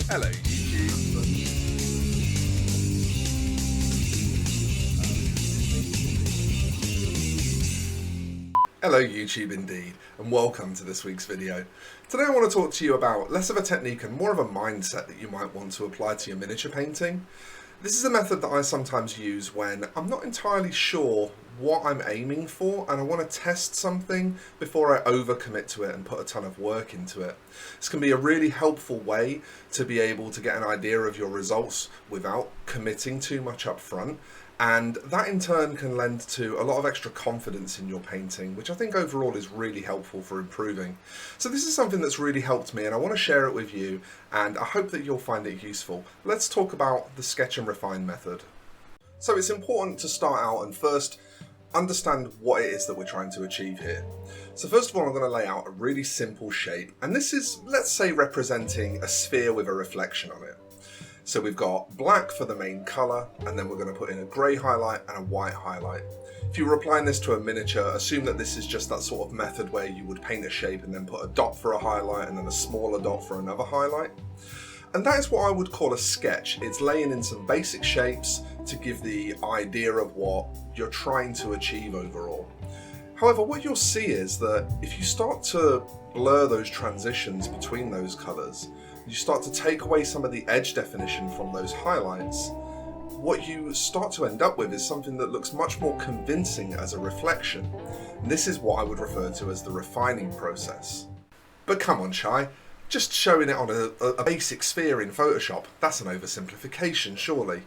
Hello YouTube. Hello YouTube indeed, and welcome to this week's video. Today I want to talk to you about less of a technique and more of a mindset that you might want to apply to your miniature painting. This is a method that I sometimes use when I'm not entirely sure what I'm aiming for and I want to test something before I overcommit to it and put a ton of work into it. This can be a really helpful way to be able to get an idea of your results without committing too much up front. And that in turn can lend to a lot of extra confidence in your painting, which I think overall is really helpful for improving. So this is something that's really helped me and I want to share it with you, and I hope that you'll find it useful. Let's talk about the sketch and refine method. So it's important to start out and first understand what it is that we're trying to achieve here. So first of all, I'm going to lay out a really simple shape, and this is, let's say, representing a sphere with a reflection on it. So we've got black for the main colour, and then we're going to put in a grey highlight and a white highlight. If you were applying this to a miniature, assume that this is just that sort of method where you would paint a shape and then put a dot for a highlight and then a smaller dot for another highlight. And that is what I would call a sketch. It's laying in some basic shapes to give the idea of what you're trying to achieve overall. However, what you'll see is that if you start to blur those transitions between those colours, you start to take away some of the edge definition from those highlights, what you start to end up with is something that looks much more convincing as a reflection. And this is what I would refer to as the refining process. But come on, Shai, just showing it on a basic sphere in Photoshop, that's an oversimplification, surely.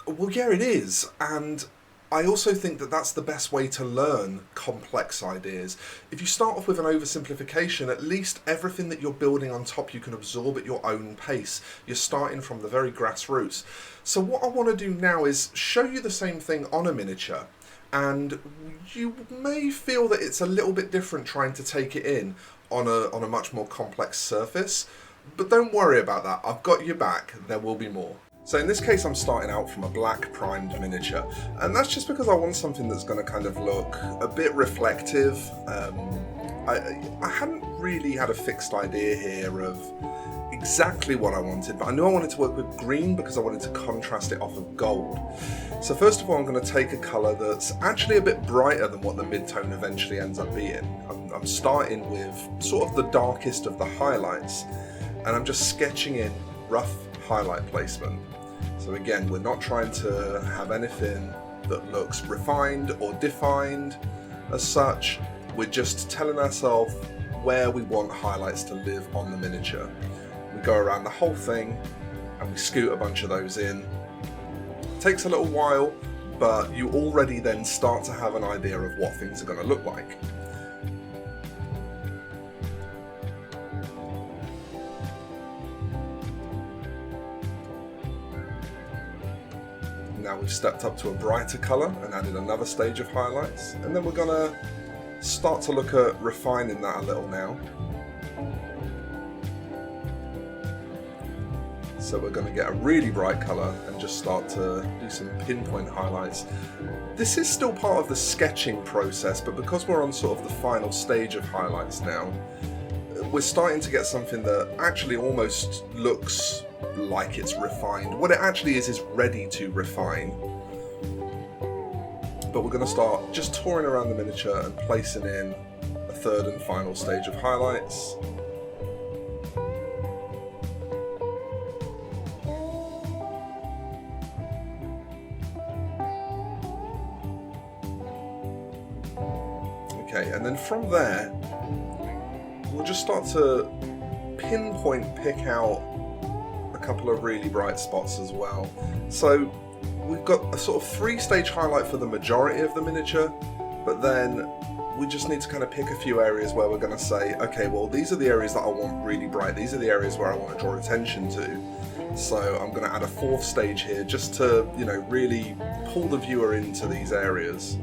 Well, yeah, it is, and I also think that that's the best way to learn complex ideas. If you start off with an oversimplification, at least everything that you're building on top you can absorb at your own pace. You're starting from the very grassroots. So what I want to do now is show you the same thing on a miniature, and you may feel that it's a little bit different trying to take it in on a much more complex surface, but don't worry about that. I've got your back. There will be more. So in this case, I'm starting out from a black primed miniature, and that's just because I want something that's going to kind of look a bit reflective. I hadn't really had a fixed idea here of exactly what I wanted, but I knew I wanted to work with green because I wanted to contrast it off of gold. So first of all, I'm going to take a colour that's actually a bit brighter than what the mid-tone eventually ends up being. I'm starting with sort of the darkest of the highlights, and I'm just sketching in rough highlight placement. So again, we're not trying to have anything that looks refined or defined as such. We're just telling ourselves where we want highlights to live on the miniature. We go around the whole thing and we scoot a bunch of those in. It takes a little while, but you already then start to have an idea of what things are going to look like. Now we've stepped up to a brighter colour and added another stage of highlights, and then we're going to start to look at refining that a little now. So we're going to get a really bright colour and just start to do some pinpoint highlights. This is still part of the sketching process, but because we're on sort of the final stage of highlights now, we're starting to get something that actually almost looks like it's refined. What it actually is ready to refine. But we're going to start just touring around the miniature and placing in a third and final stage of highlights. Okay, and then from there, we'll just start to pick out a couple of really bright spots as well. So we've got a sort of 3-stage highlight for the majority of the miniature, but then we just need to kind of pick a few areas where we're going to say, okay, well, these are the areas that I want really bright. These are the areas where I want to draw attention to. So I'm going to add a 4th stage here just to, really pull the viewer into these areas.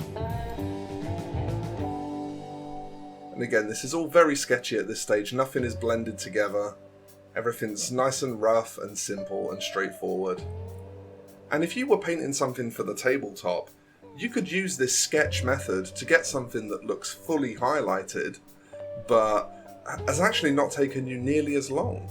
And again, this is all very sketchy at this stage. Nothing is blended together. Everything's nice and rough and simple and straightforward. And if you were painting something for the tabletop, you could use this sketch method to get something that looks fully highlighted, but has actually not taken you nearly as long.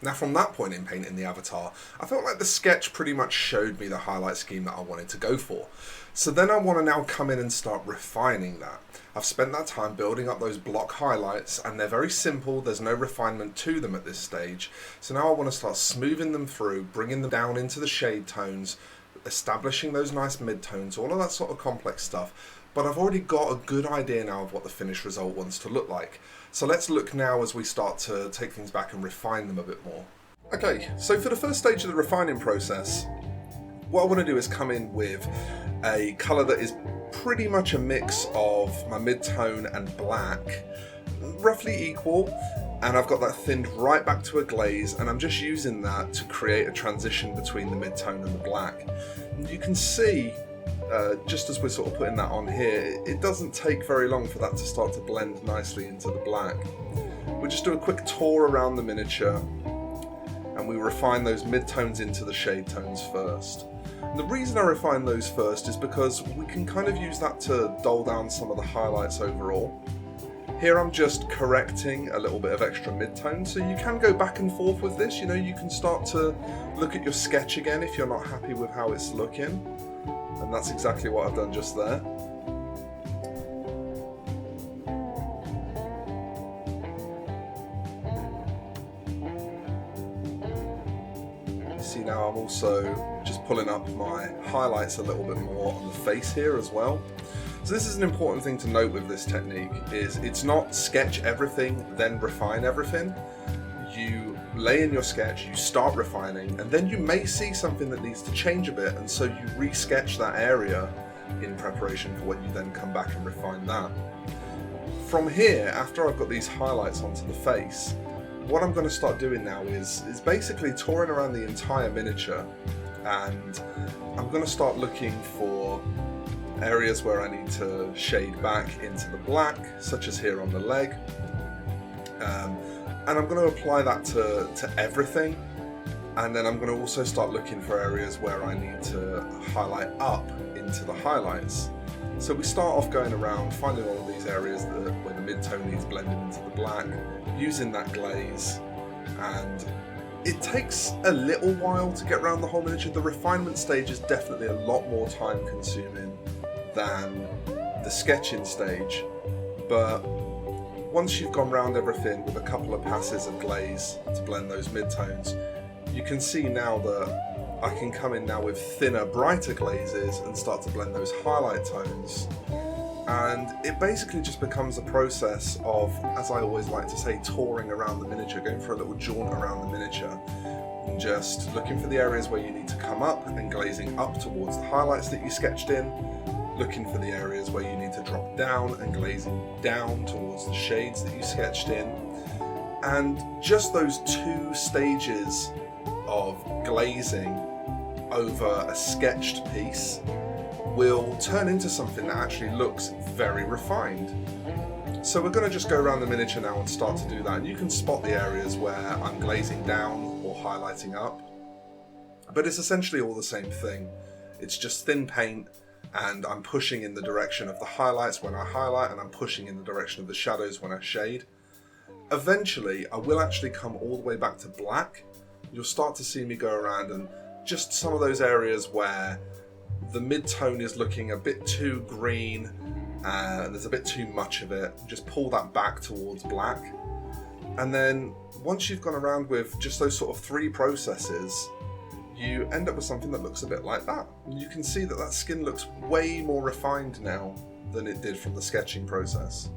Now from that point in painting the avatar, I felt like the sketch pretty much showed me the highlight scheme that I wanted to go for. So then I want to now come in and start refining that. I've spent that time building up those block highlights, and they're very simple, there's no refinement to them at this stage. So now I want to start smoothing them through, bringing them down into the shade tones, establishing those nice mid-tones, all of that sort of complex stuff. But I've already got a good idea now of what the finished result wants to look like. So let's look now as we start to take things back and refine them a bit more. Okay, so for the first stage of the refining process, what I want to do is come in with a colour that is pretty much a mix of my mid-tone and black, roughly equal, and I've got that thinned right back to a glaze, and I'm just using that to create a transition between the mid-tone and the black. And you can see, just as we're sort of putting that on here, it doesn't take very long for that to start to blend nicely into the black. We'll just do a quick tour around the miniature, and we refine those mid-tones into the shade tones first. And the reason I refine those first is because we can kind of use that to dull down some of the highlights overall. Here I'm just correcting a little bit of extra mid-tone, so you can go back and forth with this. You know, you can start to look at your sketch again if you're not happy with how it's looking. And that's exactly what I've done just there. See, now I'm also just pulling up my highlights a little bit more on the face here as well. So this is an important thing to note with this technique, is it's not sketch everything, then refine everything. You lay in your sketch, you start refining, and then you may see something that needs to change a bit, and so you re-sketch that area in preparation for when you then come back and refine that. From here, after I've got these highlights onto the face, what I'm going to start doing now is basically touring around the entire miniature, and I'm going to start looking for areas where I need to shade back into the black, such as here on the leg. And I'm going to apply that to everything, and then I'm going to also start looking for areas where I need to highlight up into the highlights. So we start off going around, finding all of these areas where the mid-tone needs blending into the black, using that glaze, and it takes a little while to get around the whole miniature. The refinement stage is definitely a lot more time consuming than the sketching stage, but once you've gone around everything with a couple of passes of glaze to blend those mid-tones, you can see now that I can come in now with thinner, brighter glazes and start to blend those highlight tones. And it basically just becomes a process of, as I always like to say, touring around the miniature, going for a little jaunt around the miniature, and just looking for the areas where you need to come up and glazing up towards the highlights that you sketched in, looking for the areas where you need to drop down and glazing down towards the shades that you sketched in. And just those two stages of glazing over a sketched piece will turn into something that actually looks very refined. So we're going to just go around the miniature now and start to do that, and you can spot the areas where I'm glazing down or highlighting up, but it's essentially all the same thing. It's just thin paint, and I'm pushing in the direction of the highlights when I highlight, and I'm pushing in the direction of the shadows when I shade. Eventually I will actually come all the way back to black. You'll start to see me go around and just some of those areas where the mid-tone is looking a bit too green and there's a bit too much of it, just pull that back towards black. And then once you've gone around with just those sort of three processes, you end up with something that looks a bit like that. You can see that that skin looks way more refined now than it did from the sketching process.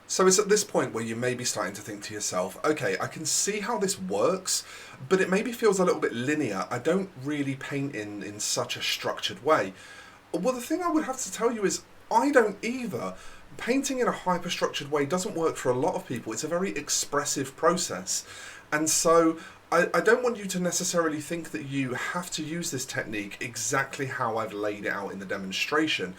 So it's at this point where you may be starting to think to yourself, okay, I can see how this works, but it maybe feels a little bit linear. I don't really paint in such a structured way. Well, the thing I would have to tell you is I don't either. Painting in a hyper-structured way doesn't work for a lot of people. It's a very expressive process. And so I don't want you to necessarily think that you have to use this technique exactly how I've laid it out in the demonstration.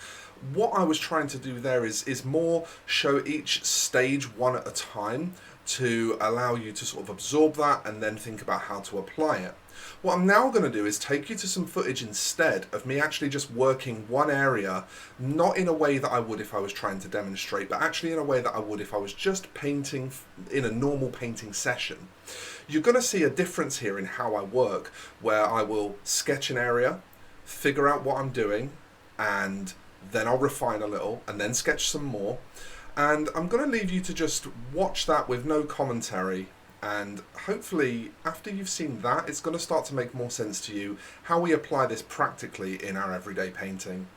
what I was trying to do there is more show each stage one at a time to allow you to sort of absorb that and then think about how to apply it. What I'm now going to do is take you to some footage instead of me actually just working one area, not in a way that I would if I was trying to demonstrate, but actually in a way that I would if I was just painting in a normal painting session. You're going to see a difference here in how I work, where I will sketch an area, figure out what I'm doing, and then I'll refine a little and then sketch some more. And I'm going to leave you to just watch that with no commentary, and hopefully after you've seen that, it's going to start to make more sense to you how we apply this practically in our everyday painting.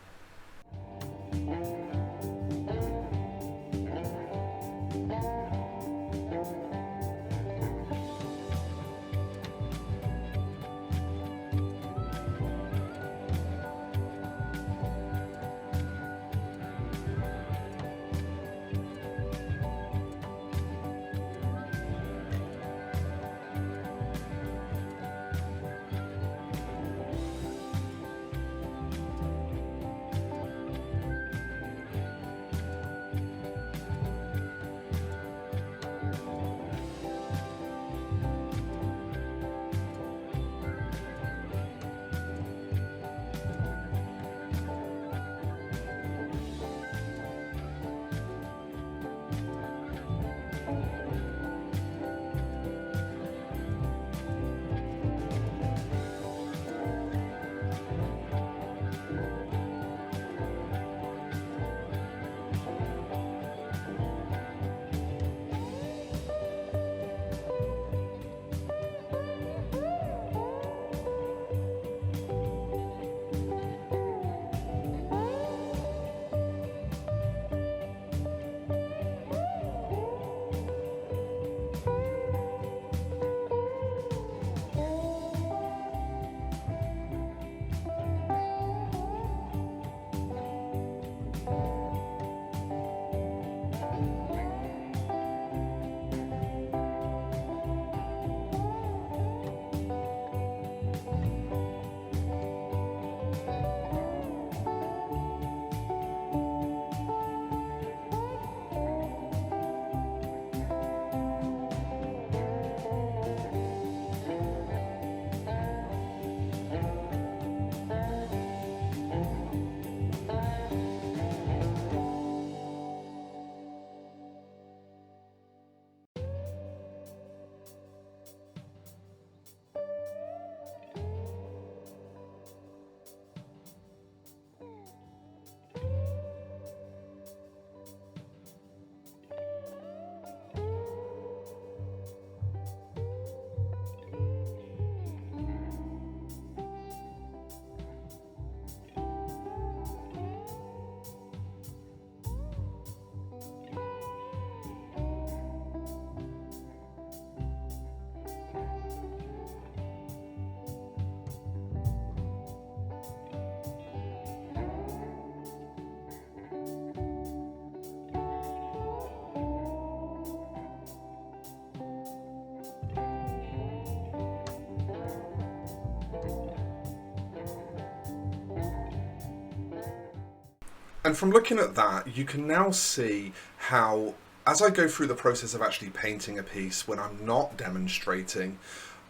And from looking at that, you can now see how, as I go through the process of actually painting a piece when I'm not demonstrating,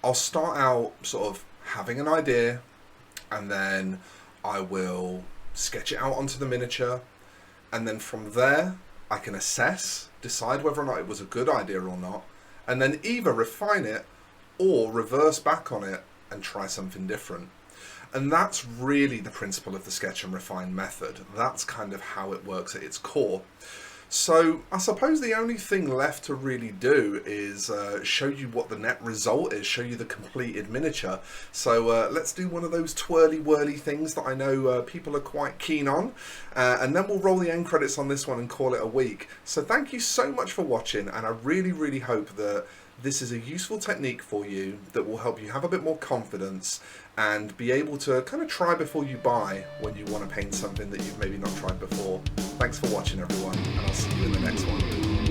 I'll start out sort of having an idea, and then I will sketch it out onto the miniature, and then from there I can assess, decide whether or not it was a good idea or not, and then either refine it or reverse back on it and try something different. And that's really the principle of the sketch and refine method. That's kind of how it works at its core. So I suppose the only thing left to really do is show you what the net result is, show you the completed miniature. So let's do one of those twirly whirly things that I know people are quite keen on, and then we'll roll the end credits on this one and call it a week. So thank you so much for watching, and I really hope that this is a useful technique for you that will help you have a bit more confidence and be able to kind of try before you buy when you want to paint something that you've maybe not tried before. Thanks for watching, everyone, and I'll see you in the next one.